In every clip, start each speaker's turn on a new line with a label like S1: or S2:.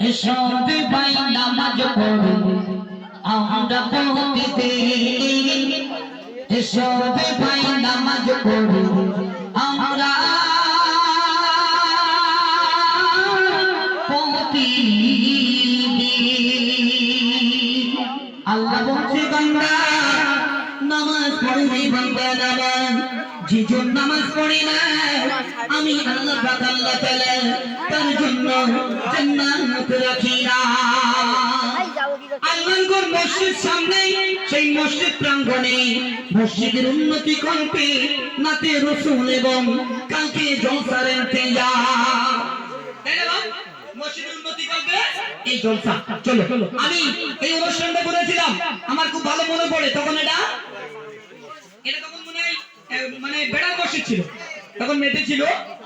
S1: এসবে ভাই নামাজ পড়ি আমরা প্রতিদিন, এসবে ভাই নামাজ পড়ি আমরা প্রতিদিন। আল্লাহ বলছে বান্দা নামাজ পড়ি বান্দা নামাজ যেজন নামাজ পড়ে না আমি আল্লাহ পাক আল্লাহ তাআলা তার জন্য জান্নাত রাখি না। আল্লাহর ঘর মসজিদ সামনে, সেই মসজিদ প্রাঙ্গণে মসজিদের উন্নতি করতে নাতে রাসূল এবং কালকে জলসার ইন্তজাম। মসজিদের উন্নতি করবে এই জলসা। চলো আমি এই অনুষ্ঠানটা করেছিলাম, আমার খুব ভালো মনে পড়ে। তখন এটা তখন মনে হয় মানে বেড়ার মসজিদ ছিল, তখন মেটে ছিল।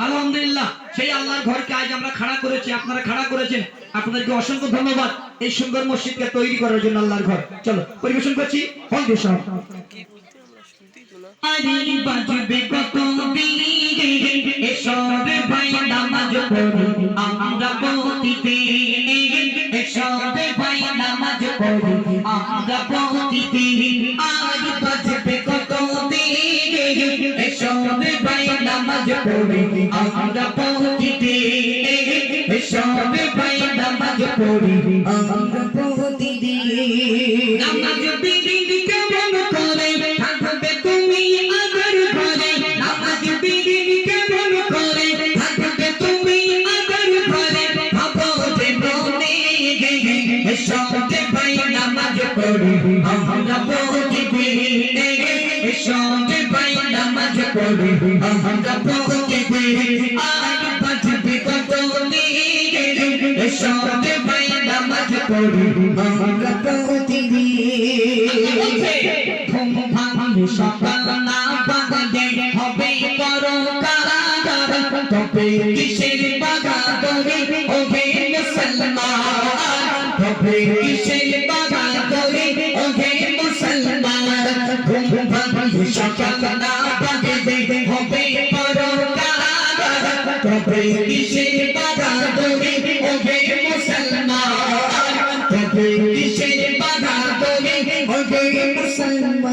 S1: আলহামদুলিল্লাহ সেই আল্লাহর ঘরকে আজ আমরা খাড়া করেছি, আপনারা খাড়া করেছেন, আপনাদেরকে অসংখ্য ধন্যবাদ এই সুন্দর মসজিদকে তৈরি করার জন্য আল্লাহর ঘর। চলো পরিবেশন করছি হলদে সব। আরে বাজবে কত বিড়ি এসবে ভাই নামাজ পড়ি আমরা প্রতিদিন, এসবে ভাই নামাজ পড়ি আমরা প্রতিদিন। আরে বাজবে কত বিড়ি এসবে ভাই নামাজ পড়ি আমরা প্রতিদিন, এসবে ভাই নামাজ পড়ি আমরা প্রতিদিন। নামাজ বিড়ি কেমন করে থাকবে তুমি আদর ঘরে, নামাজ বিড়ি কেমন করে থাকবে তুমি আদর ঘরে, ভাবো যে মনে এসবে ভাই নামাজ পড়ি আমরা প্রতিদিন, এসবে ভাই নামাজ পড়ি আমরা প্রতিদিন। আর বাজবে কত এসবে ভাই নামাজ পড়ি আমরা প্রতিদিন। ঘুম ভাঙলে সকাল না বাজলে হবে বড় কারাগার, তবে কিসের বাগাদরি ওহে মুসলমান, তবে কিসের বাগাদরি ওহে মুসলমান। ঘুম ভাঙলে সকাল না বাজলে হবে বড় কারাগার, তবে কিসের বাগাদরি ওহে মুসলমান, তবে কিসের বাগাদরি ওহে মুসলমান।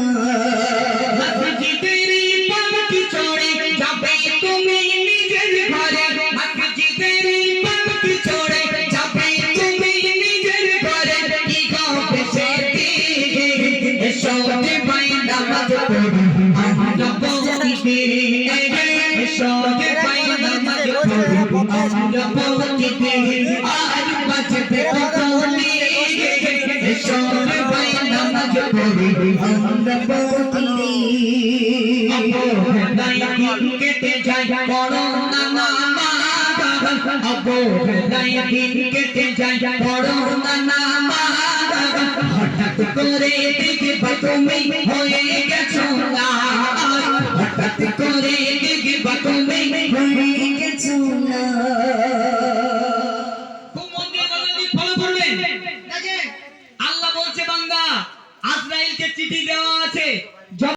S1: মসজিদের পালকি চড়ে যাবে তুমি নিজের ঘরে, মসজিদের পালকি চড়ে যাবে তুমি নিজের ঘরে, কি হবে সেদিন এসবে ভাই নামাজ পড়ি আমরা প্রতিদিন, এসবে ভাই নামাজ পড়ি আমরা প্রতিদিন। আর বাজবে কত এসবে ভাই নামাজ পড়ি আমরা প্রতিদিন। অবহেলায় কেটে যায় বড় নামাজ, অবহেলায় কেটে যায় বড় নামাজ। হঠাৎ করে দেখবা তুমি হয়ে গেছো না, হঠাৎ করে দেখবা তুমি হয়ে